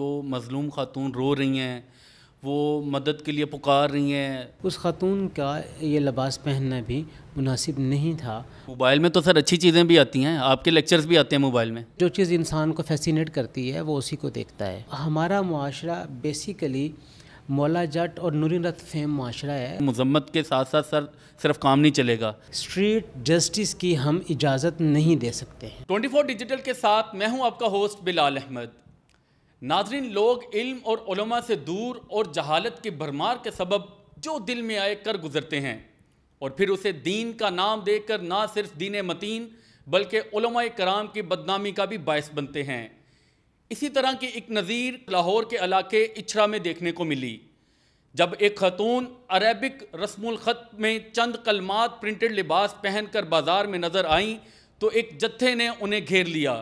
وہ مظلوم خاتون رو رہی ہیں، وہ مدد کے لیے پکار رہی ہیں۔ اس خاتون کا یہ لباس پہننا بھی مناسب نہیں تھا۔ موبائل میں تو سر اچھی چیزیں بھی آتی ہیں، آپ کے لیکچرز بھی آتے ہیں موبائل میں۔ جو چیز انسان کو فیسینیٹ کرتی ہے وہ اسی کو دیکھتا ہے۔ ہمارا معاشرہ بیسیکلی مولا جٹ اور نوری رت فیم معاشرہ ہے۔ مذمت کے ساتھ ساتھ سر صرف کام نہیں چلے گا۔ اسٹریٹ جسٹس کی ہم اجازت نہیں دے سکتے ہیں۔ 24 ڈیجیٹل کے ساتھ میں ہوں آپ کا ہوسٹ بلال احمد۔ ناظرین، لوگ علم اور علماء سے دور اور جہالت کی بھرمار کے سبب جو دل میں آئے کر گزرتے ہیں، اور پھر اسے دین کا نام دے کر نہ صرف دین متین بلکہ علماء کرام کی بدنامی کا بھی باعث بنتے ہیں۔ اسی طرح کی ایک نظیر لاہور کے علاقے اچھرا میں دیکھنے کو ملی، جب ایک خاتون عربک رسم الخط میں چند کلمات پرنٹڈ لباس پہن کر بازار میں نظر آئیں تو ایک جتھے نے انہیں گھیر لیا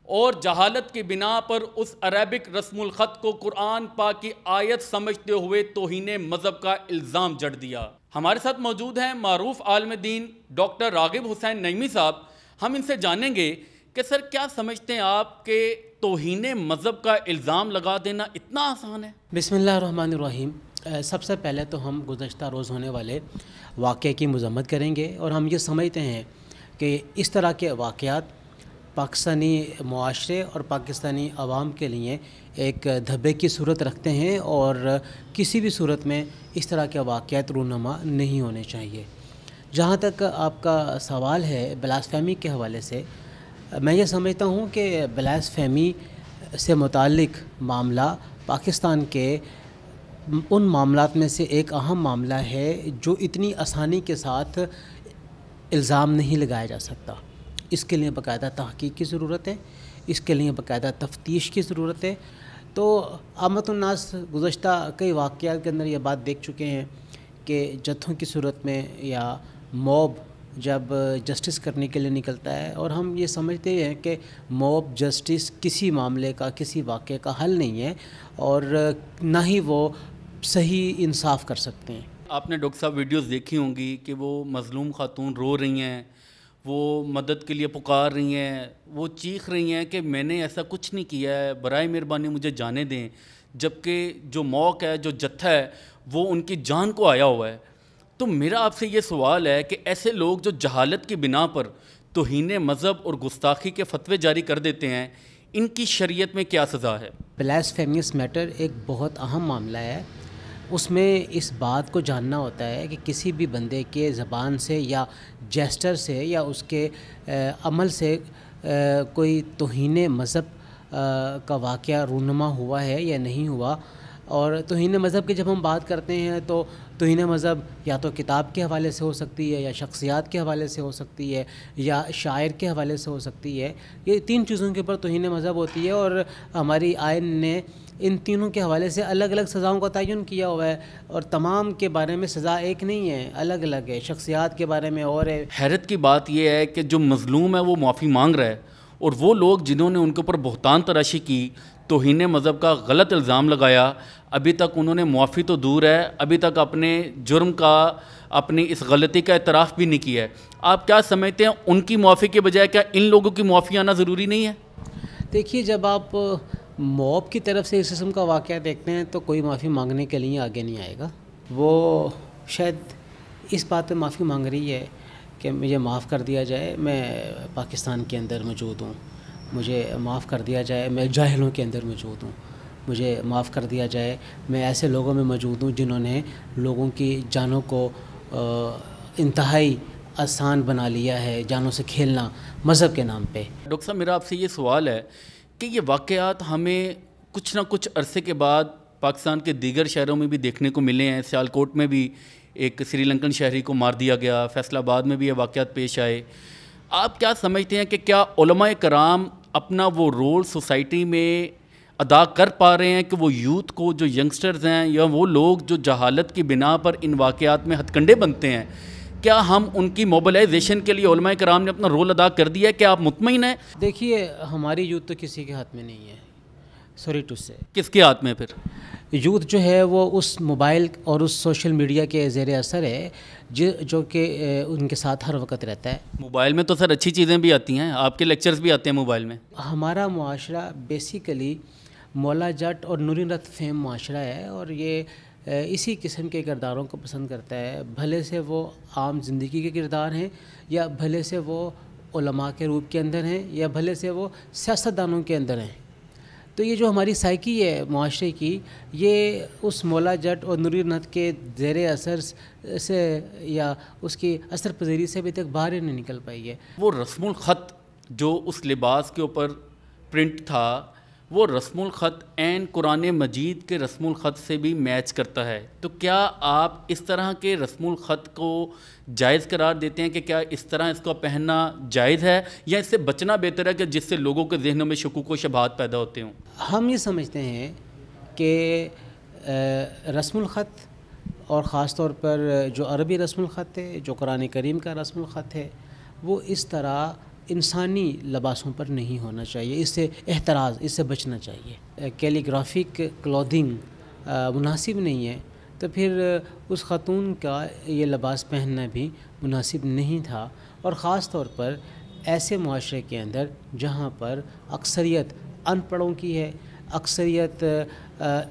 اور جہالت کی بنا پر اس عربک رسم الخط کو قرآن پاک کی آیت سمجھتے ہوئے توہین مذہب کا الزام جڑ دیا۔ ہمارے ساتھ موجود ہیں معروف عالم دین ڈاکٹر راغب حسین نعیمی صاحب۔ ہم ان سے جانیں گے کہ سر کیا سمجھتے ہیں آپ کہ توہین مذہب کا الزام لگا دینا اتنا آسان ہے؟ بسم اللہ الرحمن الرحیم۔ سب سے پہلے تو ہم گزشتہ روز ہونے والے واقعے کی مذمت کریں گے، اور ہم یہ سمجھتے ہیں کہ اس طرح کے واقعات پاکستانی معاشرے اور پاکستانی عوام کے لیے ایک دھبے کی صورت رکھتے ہیں، اور کسی بھی صورت میں اس طرح کے واقعات رونما نہیں ہونے چاہیے۔ جہاں تک آپ کا سوال ہے بلاسفیمی کے حوالے سے، میں یہ سمجھتا ہوں کہ بلاسفیمی سے متعلق معاملہ پاکستان کے ان معاملات میں سے ایک اہم معاملہ ہے جو اتنی آسانی کے ساتھ الزام نہیں لگایا جا سکتا۔ اس کے لیے باقاعدہ تحقیق کی ضرورت ہے، اس کے لیے باقاعدہ تفتیش کی ضرورت ہے۔ تو عامت الناس گزشتہ کئی واقعات کے اندر یہ بات دیکھ چکے ہیں کہ جتھوں کی صورت میں یا موب جب جسٹس کرنے کے لیے نکلتا ہے، اور ہم یہ سمجھتے ہیں کہ موب جسٹس کسی معاملے کا، کسی واقعے کا حل نہیں ہے، اور نہ ہی وہ صحیح انصاف کر سکتے ہیں۔ آپ نے ڈاکٹر صاحب ویڈیوز دیکھی ہوں گی کہ وہ مظلوم خاتون رو رہی ہیں، وہ مدد کے لیے پکار رہی ہیں، وہ چیخ رہی ہیں کہ میں نے ایسا کچھ نہیں کیا ہے، برائے مہربانی مجھے جانے دیں، جبکہ جو موقع ہے، جو جتھا ہے، وہ ان کی جان کو آیا ہوا ہے۔ تو میرا آپ سے یہ سوال ہے کہ ایسے لوگ جو جہالت کی بنا پر توہین مذہب اور گستاخی کے فتوے جاری کر دیتے ہیں، ان کی شریعت میں کیا سزا ہے؟ بلاسفیمیس میٹر ایک بہت اہم معاملہ ہے۔ اس میں اس بات کو جاننا ہوتا ہے کہ کسی بھی بندے کے زبان سے یا جیسٹر سے یا اس کے عمل سے کوئی توہین مذہب کا واقعہ رونما ہوا ہے یا نہیں ہوا۔ اور توہین مذہب کی جب ہم بات کرتے ہیں تو توہین مذہب یا تو کتاب کے حوالے سے ہو سکتی ہے، یا شخصیات کے حوالے سے ہو سکتی ہے، یا شاعر کے حوالے سے ہو سکتی ہے۔ یہ تین چیزوں کے اوپر توہین مذہب ہوتی ہے، اور ہماری آئین نے ان تینوں کے حوالے سے الگ الگ سزاؤں کا تعین کیا ہوا ہے، اور تمام کے بارے میں سزا ایک نہیں ہے، الگ الگ ہے۔ شخصیات کے بارے میں اور ہے۔ حیرت کی بات یہ ہے کہ جو مظلوم ہے وہ معافی مانگ رہا ہے، اور وہ لوگ جنہوں نے ان کے اوپر بہتان تراشی کی، توہین مذہب کا غلط الزام لگایا، ابھی تک انہوں نے معافی تو دور ہے، ابھی تک اپنے جرم کا، اپنی اس غلطی کا اعتراف بھی نہیں کیا ہے۔ آپ کیا سمجھتے ہیں ان کی معافی کے بجائے کیا ان لوگوں کی معافی آنا ضروری نہیں ہے؟ دیکھیے، جب آپ موب کی طرف سے اس قسم کا واقعہ دیکھتے ہیں تو کوئی معافی مانگنے کے لیے آگے نہیں آئے گا۔ وہ شاید اس بات پہ معافی مانگ رہی ہے کہ مجھے معاف کر دیا جائے، میں پاکستان کے اندر موجود ہوں، مجھے معاف کر دیا جائے، میں جاہلوں کے اندر موجود ہوں، مجھے معاف کر دیا جائے، میں ایسے لوگوں میں موجود ہوں جنہوں نے لوگوں کی جانوں کو انتہائی آسان بنا لیا ہے، جانوں سے کھیلنا مذہب کے نام پہ۔ ڈاکٹر صاحب، میرا آپ سے یہ سوال ہے کہ یہ واقعات ہمیں کچھ نہ کچھ عرصے کے بعد پاکستان کے دیگر شہروں میں بھی دیکھنے کو ملے ہیں۔ سیالکوٹ میں بھی ایک سری لنکن شہری کو مار دیا گیا، فیصل آباد میں بھی یہ واقعات پیش آئے۔ آپ کیا سمجھتے ہیں کہ کیا علماء کرام اپنا وہ رول سوسائٹی میں ادا کر پا رہے ہیں کہ وہ یوتھ کو، جو ینگسٹرز ہیں یا وہ لوگ جو جہالت کی بنا پر ان واقعات میں ہتھ کنڈے بنتے ہیں، کیا ہم ان کی موبلائزیشن کے لیے علماء کرام نے اپنا رول ادا کر دیا ہے؟ کیا آپ مطمئن ہیں؟ دیکھیے، ہماری یوتھ تو کسی کے ہاتھ میں نہیں ہے، سوری ٹو سے۔ کس کے ہاتھ میں پھر؟ یوتھ جو ہے وہ اس موبائل اور اس سوشل میڈیا کے زیر اثر ہے جو کہ ان کے ساتھ ہر وقت رہتا ہے۔ موبائل میں تو سر اچھی چیزیں بھی آتی ہیں، آپ کے لیکچرز بھی آتے ہیں موبائل میں۔ ہمارا معاشرہ بیسیکلی مولا جٹ اور نوری رت فیم معاشرہ ہے، اور یہ اسی قسم کے کرداروں کو پسند کرتا ہے، بھلے سے وہ عام زندگی کے کردار ہیں، یا بھلے سے وہ علماء کے روپ کے اندر ہیں، یا بھلے سے وہ سیاستدانوں کے اندر ہیں۔ تو یہ جو ہماری سائیکی ہے معاشرے کی، یہ اس مولا جٹ اور نوری رت کے زیر اثر سے یا اس کی اثر پذیری سے ابھی تک باہر ہی نہیں نکل پائی ہے۔ وہ رسم الخط جو اس لباس کے اوپر پرنٹ تھا، وہ رسم الخط عین قرآن مجید کے رسم الخط سے بھی میچ کرتا ہے، تو کیا آپ اس طرح کے رسم الخط کو جائز قرار دیتے ہیں کہ کیا اس طرح اس کو پہننا جائز ہے، یا اس سے بچنا بہتر ہے کہ جس سے لوگوں کے ذہنوں میں شکوک و شبہات پیدا ہوتے ہوں؟ ہم یہ سمجھتے ہیں کہ رسم الخط، اور خاص طور پر جو عربی رسم الخط ہے، جو قرآن کریم کا رسم الخط ہے، وہ اس طرح انسانی لباسوں پر نہیں ہونا چاہیے، اس سے احتراز، اس سے بچنا چاہیے۔ کیلیگرافک کلودنگ مناسب نہیں ہے، تو پھر اس خاتون کا یہ لباس پہننا بھی مناسب نہیں تھا، اور خاص طور پر ایسے معاشرے کے اندر جہاں پر اکثریت ان پڑھوں کی ہے، اکثریت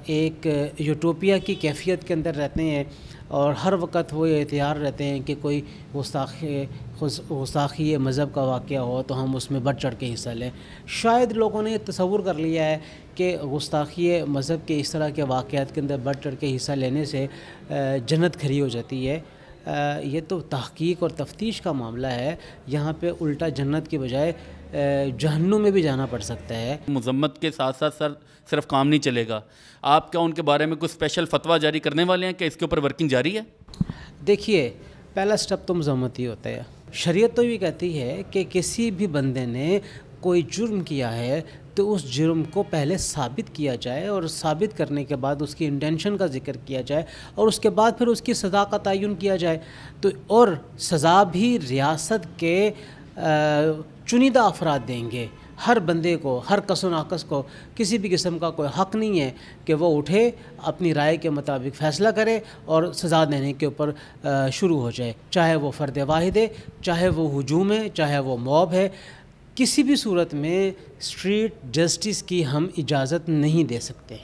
ایک یوٹوپیا کی کیفیت کے اندر رہتے ہیں، اور ہر وقت وہ یہ تیار رہتے ہیں کہ کوئی گستاخی مذہب کا واقعہ ہو تو ہم اس میں بڑھ چڑھ کے حصہ لیں۔ شاید لوگوں نے یہ تصور کر لیا ہے کہ گستاخی مذہب کے اس طرح کے واقعات کے اندر بڑھ چڑھ کے حصہ لینے سے جنت کھری ہو جاتی ہے۔ یہ تو تحقیق اور تفتیش کا معاملہ ہے، یہاں پہ الٹا جنت کی بجائے جہنم میں بھی جانا پڑ سکتا ہے۔ مذمت کے ساتھ ساتھ صرف کام نہیں چلے گا، آپ کیا ان کے بارے میں کوئی اسپیشل فتویٰ جاری کرنے والے ہیں کہ اس کے اوپر ورکنگ جاری ہے؟ دیکھیے، پہلا سٹیپ تو مذمت ہی ہوتا ہے۔ شریعت تو یہ کہتی ہے کہ کسی بھی بندے نے کوئی جرم کیا ہے تو اس جرم کو پہلے ثابت کیا جائے، اور ثابت کرنے کے بعد اس کی انٹینشن کا ذکر کیا جائے، اور اس کے بعد پھر اس کی سزا کا تعین کیا جائے۔ تو اور سزا بھی ریاست کے چنیدہ افراد دیں گے۔ ہر بندے کو، ہر کس و ناقص کو کسی بھی قسم کا کوئی حق نہیں ہے کہ وہ اٹھے، اپنی رائے کے مطابق فیصلہ کرے اور سزا دینے کے اوپر شروع ہو جائے، چاہے وہ فرد واحد ہے، چاہے وہ ہجوم ہے، چاہے وہ موب ہے۔ کسی بھی صورت میں اسٹریٹ جسٹس کی ہم اجازت نہیں دے سکتے۔